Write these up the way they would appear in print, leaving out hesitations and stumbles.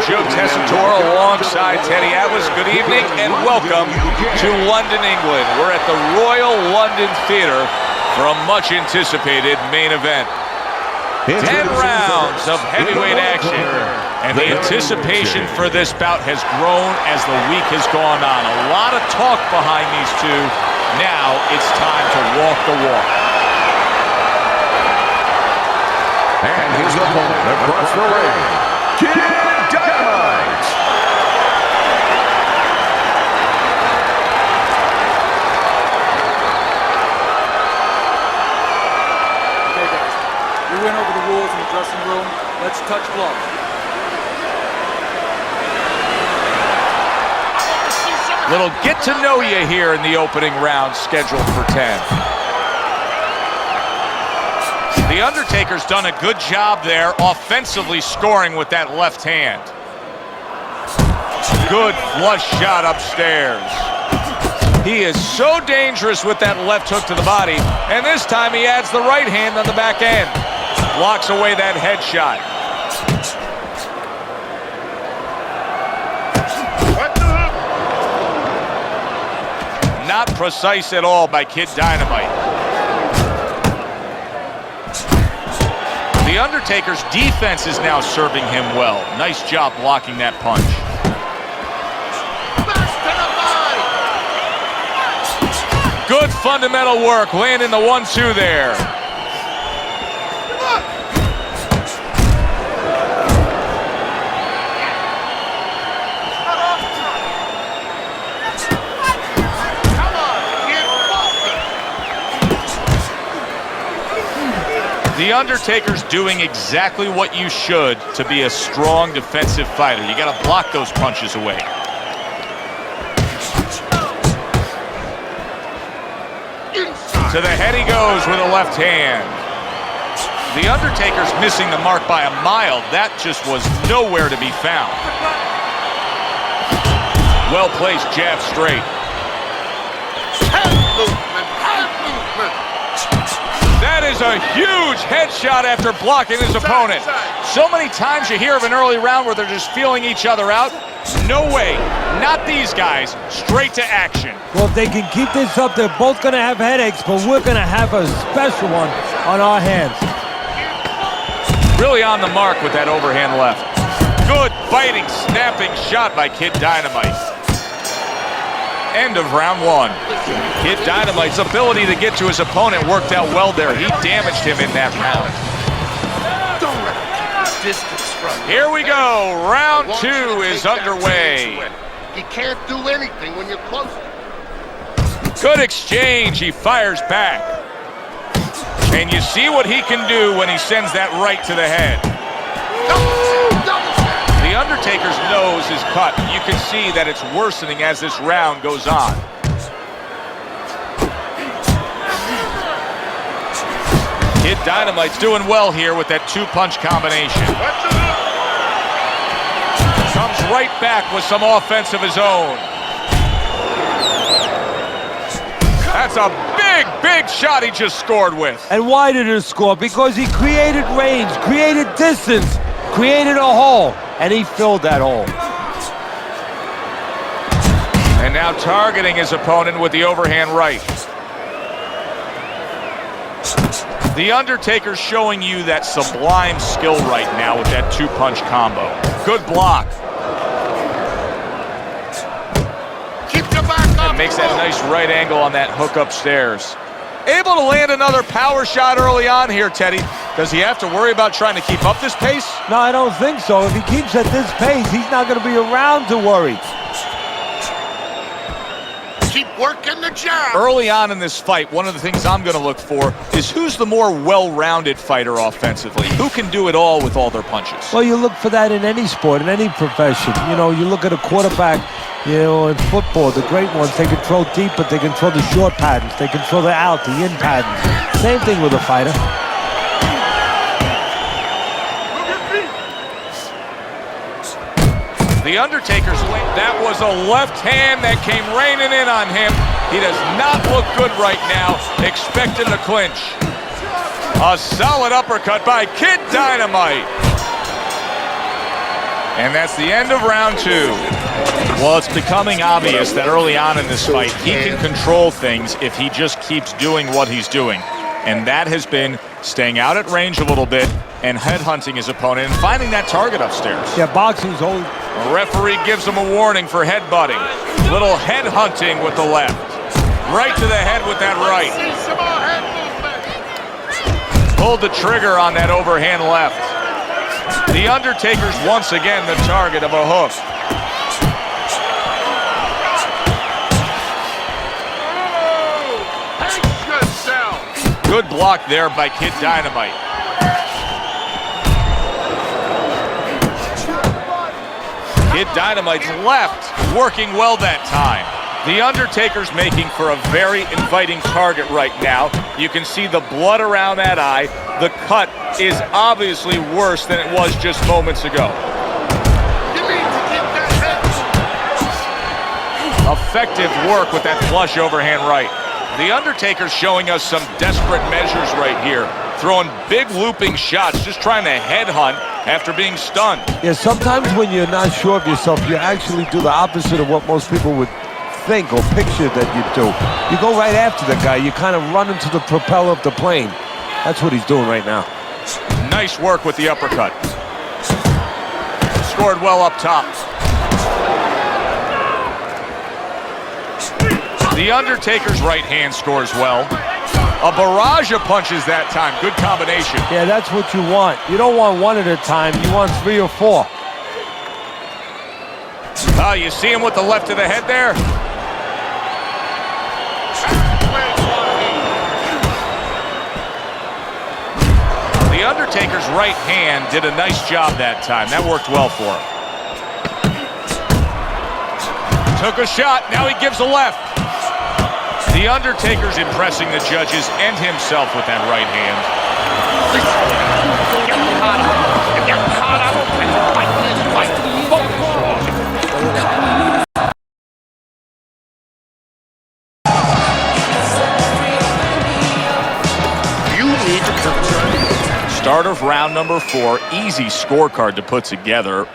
Joe Tessitore alongside Teddy Atlas. Good evening and welcome to London, England. We're at the Royal London Theatre for a much-anticipated main event. 10 rounds of heavyweight action, and the anticipation for this bout has grown as the week has gone on. A lot of talk behind these two. Now it's time to walk the walk. And his opponent across the ring, Kid Dynamite. Okay, guys, we went over the rules in the dressing room. Let's touch gloves. Little get to know you here in the opening round scheduled for 10. The Undertaker's done a good job there offensively scoring with that left hand. Good flush shot upstairs. He is so dangerous with that left hook to the body, and this time he adds the right hand on the back end. Blocks away that headshot. Not precise at all by Kid Dynamite. The Undertaker's defense is now serving him well. Nice job blocking that punch. Good fundamental work, landing the 1-2 there. The Undertaker's doing exactly what you should to be a strong defensive fighter. You got to block those punches away. To the head he goes with a left hand. The Undertaker's missing the mark by a mile. That just was nowhere to be found. Well-placed jab straight. That is a huge headshot after blocking his opponent. So many times you hear of an early round where they're just feeling each other out. No way. Not these guys. Straight to action. Well, if they can keep this up, they're both going to have headaches, but we're going to have a special one on our hands. Really on the mark with that overhand left. Good biting, snapping shot by Kid Dynamite. End of round 1. Kid Dynamite's ability to get to his opponent worked out well there. He damaged him in that round. Here we go. Round 2 is underway. He can't do anything when you're close. Good exchange. He fires back. And you see what he can do when he sends that right to the head. The Undertaker's nose is cut. You can see that it's worsening as this round goes on. Kid Dynamite's doing well here with that 2-punch combination. Comes right back with some offense of his own. That's a big, big shot he just scored with. And why did he score? Because he created range, created distance, created a hole, and he filled that hole. And now targeting his opponent with the overhand right. The Undertaker's showing you that sublime skill right now with that 2-punch combo. Good block. And makes that nice right angle on that hook upstairs. Able to land another power shot early on here, Teddy. Does he have to worry about trying to keep up this pace? No, I don't think so. If he keeps at this pace, he's not going to be around to worry. Keep working the jab. Early on in this fight, one of the things I'm going to look for is who's the more well-rounded fighter offensively. Who can do it all with all their punches? Well, you look for that in any sport, in any profession. You know, you look at a quarterback, you know, in football, the great ones, they can throw deep, but they can throw the short patterns. They can throw the out, the in patterns. Same thing with a fighter. The Undertaker's that was a left hand that came raining in on him. He does not look good right now, expecting the clinch. A solid uppercut by Kid Dynamite. And that's the end of round 2. Well, it's becoming obvious that early on in this fight, he can control things if he just keeps doing what he's doing. And that has been staying out at range a little bit and headhunting his opponent and finding that target upstairs. Yeah, boxing's old. The referee gives him a warning for headbutting. Little headhunting with the left. Right to the head with that right. See some more head movement. Pulled the trigger on that overhand left. The Undertaker's once again the target of a hook. Pace yourself. Good block there by Kid Dynamite. Kid Dynamite's left, working well that time. The Undertaker's making for a very inviting target right now. You can see the blood around that eye. The cut is obviously worse than it was just moments ago. You need to get that head. Effective work with that flush overhand right. The Undertaker's showing us some desperate measures right here. Throwing big looping shots, just trying to headhunt after being stunned. Yeah, sometimes when you're not sure of yourself, you actually do the opposite of what most people would think or picture that you do. You go right after the guy. You kind of run into the propeller of the plane. That's what he's doing right now. Nice work with the uppercut. Scored well up top. The Undertaker's right hand scores well. A barrage of punches that time. Good combination. Yeah, that's what you want. You don't want one at a time. You want 3 or 4. Oh, you see him with the left to the head there? The Undertaker's right hand did a nice job that time. That worked well for him. Took a shot. Now he gives a left. The Undertaker's impressing the judges and himself with that right hand. You need to come. Start of round number 4. Easy scorecard to put together.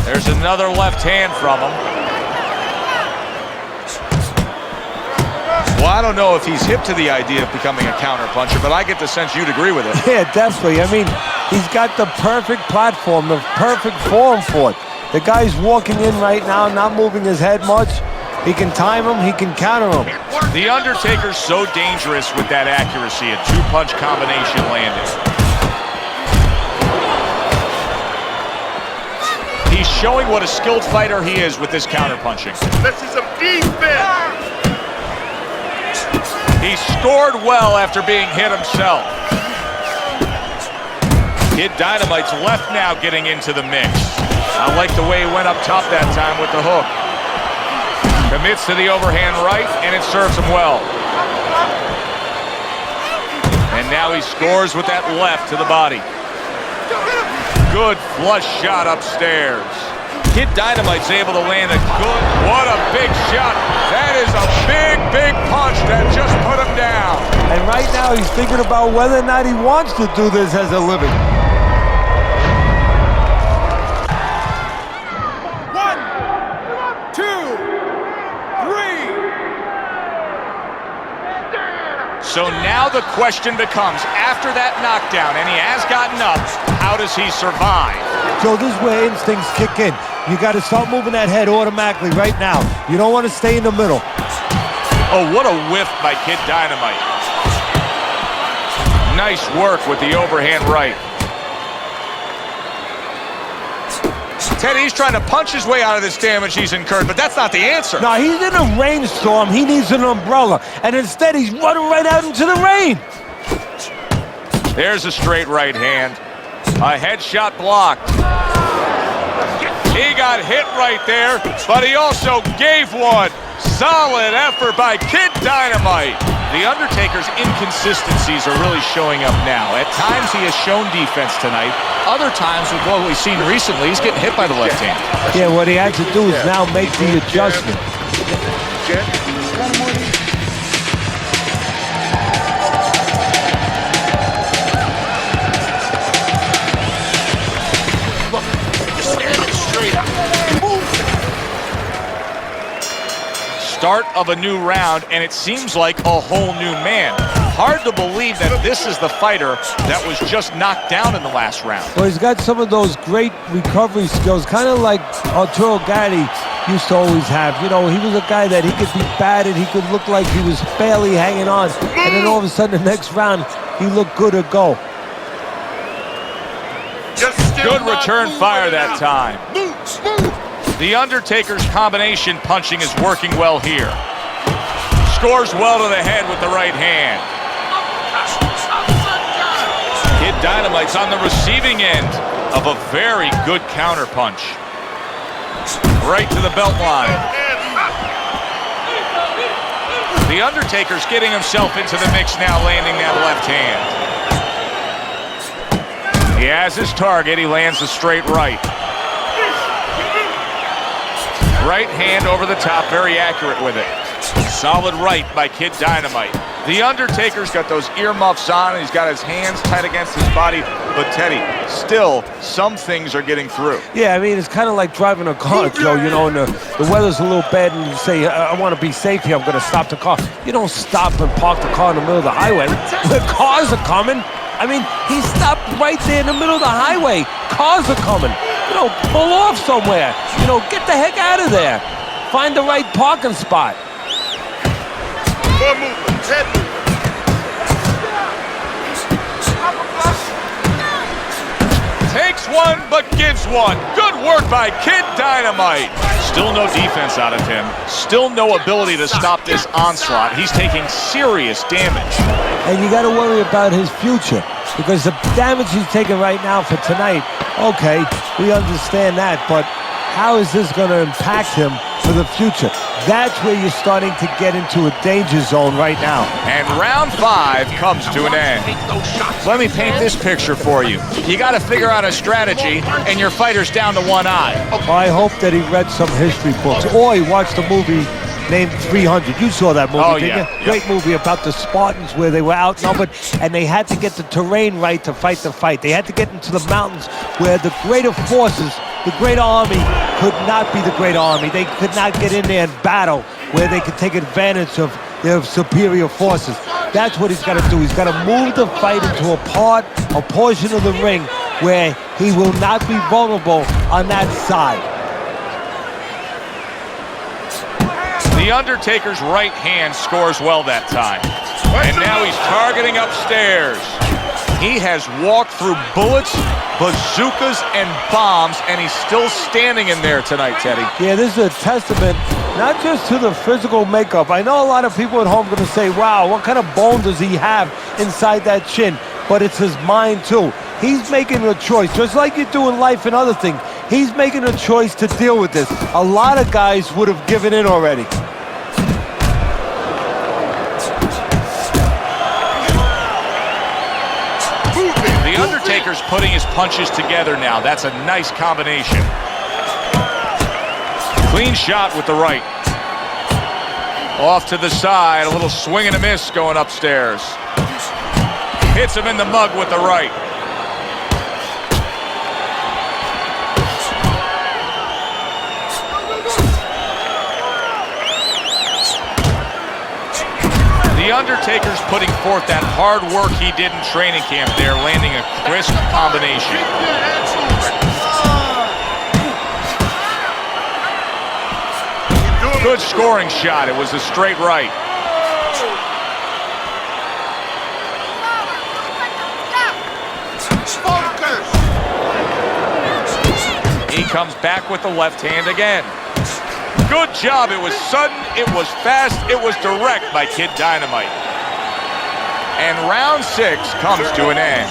There's another left hand from him. Well, I don't know if he's hip to the idea of becoming a counterpuncher, but I get the sense you'd agree with it. Yeah, definitely. I mean, he's got the perfect platform, the perfect form for it. The guy's walking in right now, not moving his head much. He can time him, he can counter him. The Undertaker's so dangerous with that accuracy, a 2-punch combination landed. He's showing what a skilled fighter he is with this counterpunching. This is a defense. He scored well after being hit himself. Kid Dynamite's left now getting into the mix. I like the way he went up top that time with the hook. Commits to the overhand right, and it serves him well. And now he scores with that left to the body. Good flush shot upstairs. Kid Dynamite's able to land a good, what a big shot. That is a big, big punch that just put him down. And right now he's thinking about whether or not he wants to do this as a living. 1, 2, 3. So now the question becomes, after that knockdown, and he has gotten up, how does he survive? So this is where instincts kick in. You got to start moving that head automatically right now. You don't want to stay in the middle. Oh, what a whiff by Kid Dynamite. Nice work with the overhand right. Teddy, he's trying to punch his way out of this damage he's incurred, but that's not the answer. No, he's in a rainstorm. He needs an umbrella. And instead, he's running right out into the rain. There's a straight right hand. A headshot blocked. He got hit right there, but he also gave one. Solid effort by Kid Dynamite. The Undertaker's inconsistencies are really showing up now. At times he has shown defense tonight. Other times, with what we've seen recently, he's getting hit by the left hand. Yeah, what he had to do is now make the adjustment. Start of a new round, and it seems like a whole new man. Hard to believe that this is the fighter that was just knocked down in the last round. Well, he's got some of those great recovery skills, kind of like Arturo Gatti used to always have. You know, he was a guy that he could be battered, he could look like he was barely hanging on, and then all of a sudden the next round, he looked good to go. Good return fire that time. The Undertaker's combination punching is working well here. Scores well to the head with the right hand. Kid Dynamite's on the receiving end of a very good counter punch. Right to the belt line. The Undertaker's getting himself into the mix now, landing that left hand. He has his target. He lands a straight right. Right hand over the top, very accurate with it. Solid right by Kid Dynamite. The Undertaker's got those earmuffs on, and he's got his hands tight against his body. But Teddy, still, some things are getting through. Yeah, I mean, it's kind of like driving a car, Joe, you know, and the weather's a little bad, and you say, I want to be safe here, I'm going to stop the car. You don't stop and park the car in the middle of the highway. The cars are coming. I mean, he stopped right there in the middle of the highway. Cars are coming. You know, pull off somewhere. You know, get the heck out of there. Find the right parking spot. More movement, head movement. Takes one, but gives one. Good work by Kid Dynamite. Still no defense out of him. Still no ability to stop this onslaught. He's taking serious damage. And you got to worry about his future, because the damage he's taking right now for tonight, okay, we understand that, but how is this going to impact him for the future? That's where you're starting to get into a danger zone right now. And round 5 comes to an end. Let me paint this picture for you. You got to figure out a strategy, and your fighter's down to one eye. Well, I hope that he read some history books, or he watched a movie named 300. You saw that movie, didn't you? Great movie about the Spartans where they were outnumbered, and they had to get the terrain right to fight the fight. They had to get into the mountains where the greater forces, the great army, could not be the great army. They could not get in there and battle where they could take advantage of their superior forces. That's what he's got to do. He's got to move the fight into a portion of the ring where he will not be vulnerable on that side. The Undertaker's right hand scores well that time. And now he's targeting upstairs. He has walked through bullets, bazookas, and bombs, and he's still standing in there tonight, Teddy. Yeah, this is a testament not just to the physical makeup. I know a lot of people at home are going to say, wow, what kind of bone does he have inside that chin? But it's his mind, too. He's making a choice, just like you do in life and other things. He's making a choice to deal with this. A lot of guys would have given in already. The Undertaker's putting his punches together now. That's a nice combination. Clean shot with the right. Off to the side, a little swing and a miss going upstairs. Hits him in the mug with the right. The Undertaker's putting forth that hard work he did in training camp there, landing a crisp combination. Good scoring shot. It was a straight right. He comes back with the left hand again. Good job. It was sudden, it was fast, it was direct by Kid Dynamite. And round 6 comes to an end.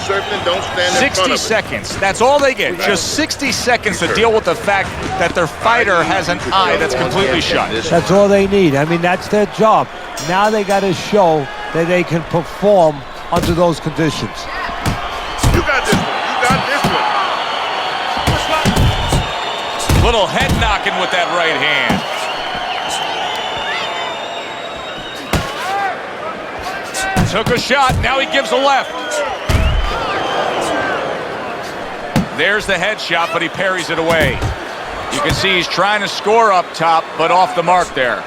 60 seconds. That's all they get. Just 60 seconds to deal with the fact that their fighter has an eye that's completely shut. That's all they need. I mean, that's their job. Now they got to show that they can perform under those conditions. You got this one. You got this one. Little head knocking with that right hand. Took a shot, now he gives a left. There's the head shot, but he parries it away. You can see he's trying to score up top, but off the mark there.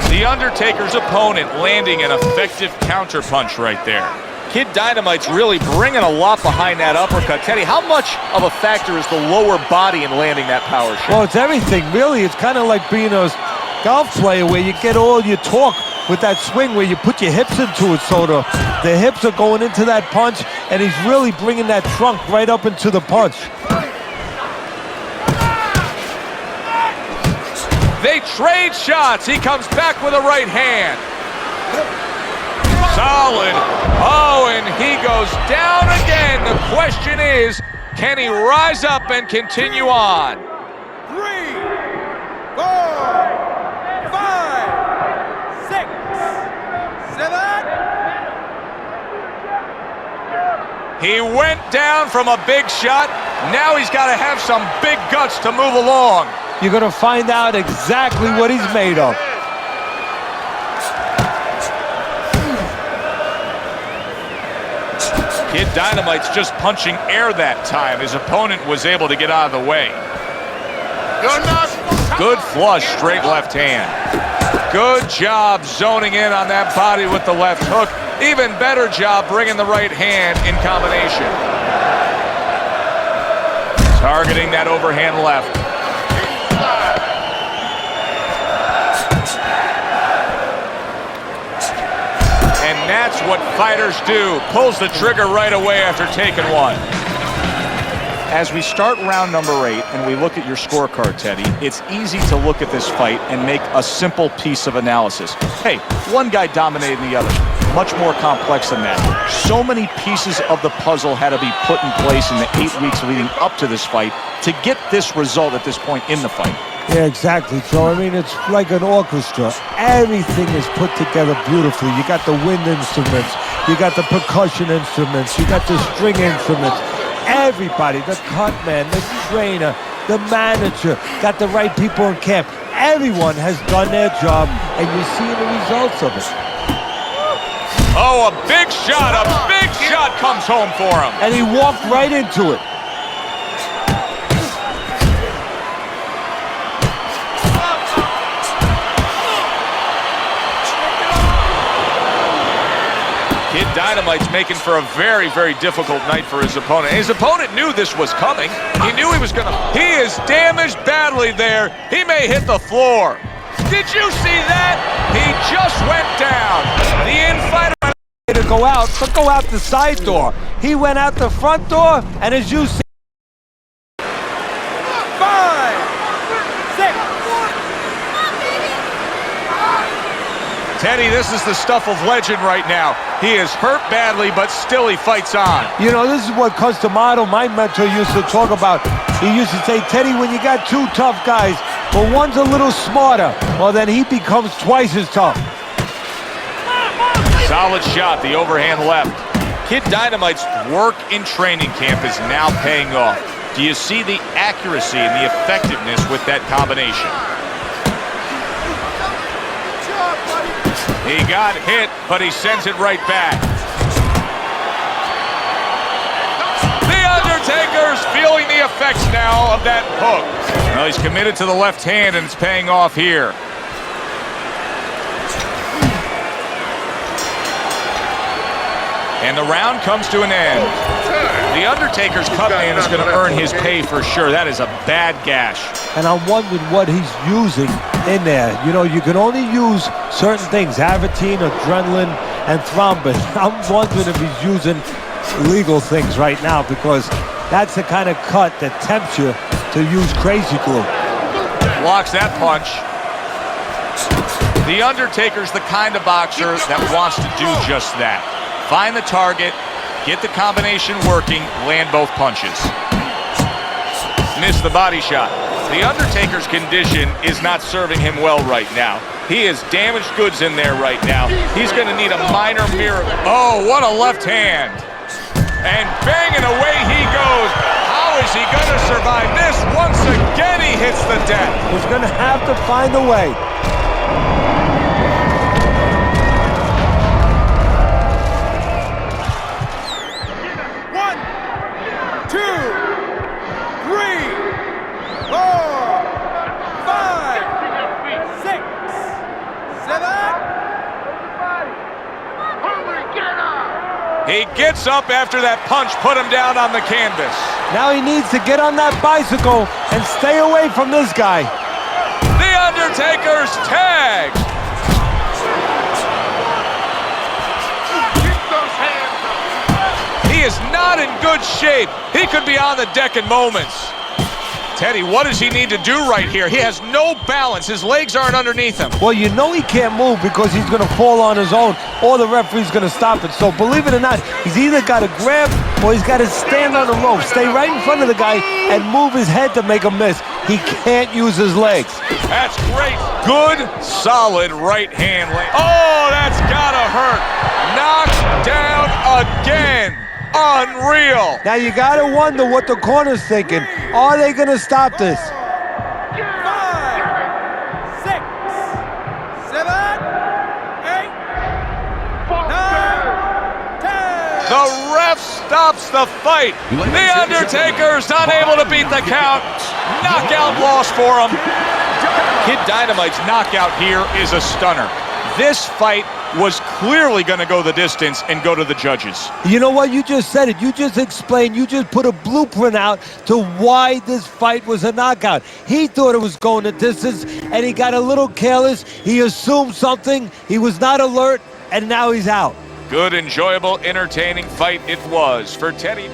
The Undertaker's opponent landing an effective counterpunch right there. Kid Dynamite's really bringing a lot behind that uppercut. Teddy, how much of a factor is the lower body in landing that power shot? Well, it's everything, really. It's kind of like being a golf player where you get all your torque with that swing where you put your hips into it, so the hips are going into that punch, and he's really bringing that trunk right up into the punch. They trade shots. He comes back with a right hand. Solid. Oh, and he goes down again. The question is, can he rise up and continue on? 3, 4, 5, 6, 7. He went down from a big shot. Now he's got to have some big guts to move along. You're going to find out exactly what he's made of. Kid Dynamite's just punching air that time. His opponent was able to get out of the way. Good flush, straight left hand. Good job zoning in on that body with the left hook. Even better job bringing the right hand in combination. Targeting that overhand left. And that's what fighters do. Pulls the trigger right away after taking one. As we start round number 8 and we look at your scorecard, Teddy, it's easy to look at this fight and make a simple piece of analysis. Hey, one guy dominated the other. Much more complex than that. So many pieces of the puzzle had to be put in place in the 8 weeks leading up to this fight to get this result at this point in the fight. Yeah, exactly, Joe. I mean, it's like an orchestra. Everything is put together beautifully. You got the wind instruments, you got the percussion instruments, you got the string instruments. Everybody, the cut man, the trainer, the manager, got the right people in camp. Everyone has done their job, and you're seeing the results of it. Oh, a big shot comes home for him. And he walked right into it. Kid Dynamite's making for a very, very difficult night for his opponent. His opponent knew this was coming. He knew he was gonna. He is damaged badly there. He may hit the floor. Did you see that? He just went down. The infighter To go out, but go out the side door. He went out the front door, and as you see, 5, 6. Teddy, this is the stuff of legend right now. He is hurt badly, but still he fights on. you know, this is what Customato, my mentor, used to talk about. He used to say, Teddy, when you got two tough guys, but one's a little smarter, well, then he becomes twice as tough. Solid shot, the overhand left. Kid Dynamite's work in training camp is now paying off. Do you see the accuracy and the effectiveness with that combination? He got hit, but he sends it right back. The Undertaker's feeling the effects now of that hook. Well, he's committed to the left hand, and it's paying off here. And the round comes to an end. The Undertaker's cut man is going to earn his pay for sure. That is a bad gash. And I'm wondering what he's using in there. You know, you can only use certain things, Avitine, adrenaline, and thrombin. I'm wondering if he's using legal things right now, because that's the kind of cut that tempts you to use crazy glue. Blocks that punch. The Undertaker's the kind of boxer that wants to do just that. Find the target, get the combination working, land both punches. Miss the body shot. The Undertaker's condition is not serving him well right now. He is damaged goods in there right now. He's going to need a minor miracle. Oh, what a left hand. And banging away he goes. How is he going to survive this? Once again, he hits the deck. He's going to have to find a way. He gets up after that punch put him down on the canvas. Now he needs to get on that bicycle and stay away from this guy. The Undertaker's tag. Keep those hands up. He is not in good shape. He could be on the deck in moments. Teddy, what does he need to do right here? He has no balance. His legs aren't underneath him. Well, you know he can't move because he's going to fall on his own or the referee's going to stop it. So believe it or not, he's either got to grab or he's got to stand on the rope, stay right in front of the guy and move his head to make a miss. He can't use his legs. That's great. Good, solid right hand. Oh, that's got to hurt. Knocked down again. Unreal. Now you got to wonder what the corner's thinking. Are they going to stop this? 5, 6, 7, 8, 9, 10. The ref stops the fight. The Undertaker's not able to beat the count. Knockout loss for him. Kid Dynamite's knockout here is a stunner. This fight was clearly going to go the distance and go to the judges. You know what? You just said it. You just explained. You just put a blueprint out to why this fight was a knockout. He thought it was going the distance, and he got a little careless. He assumed something. He was not alert, and now he's out. Good, enjoyable, entertaining fight it was for Teddy.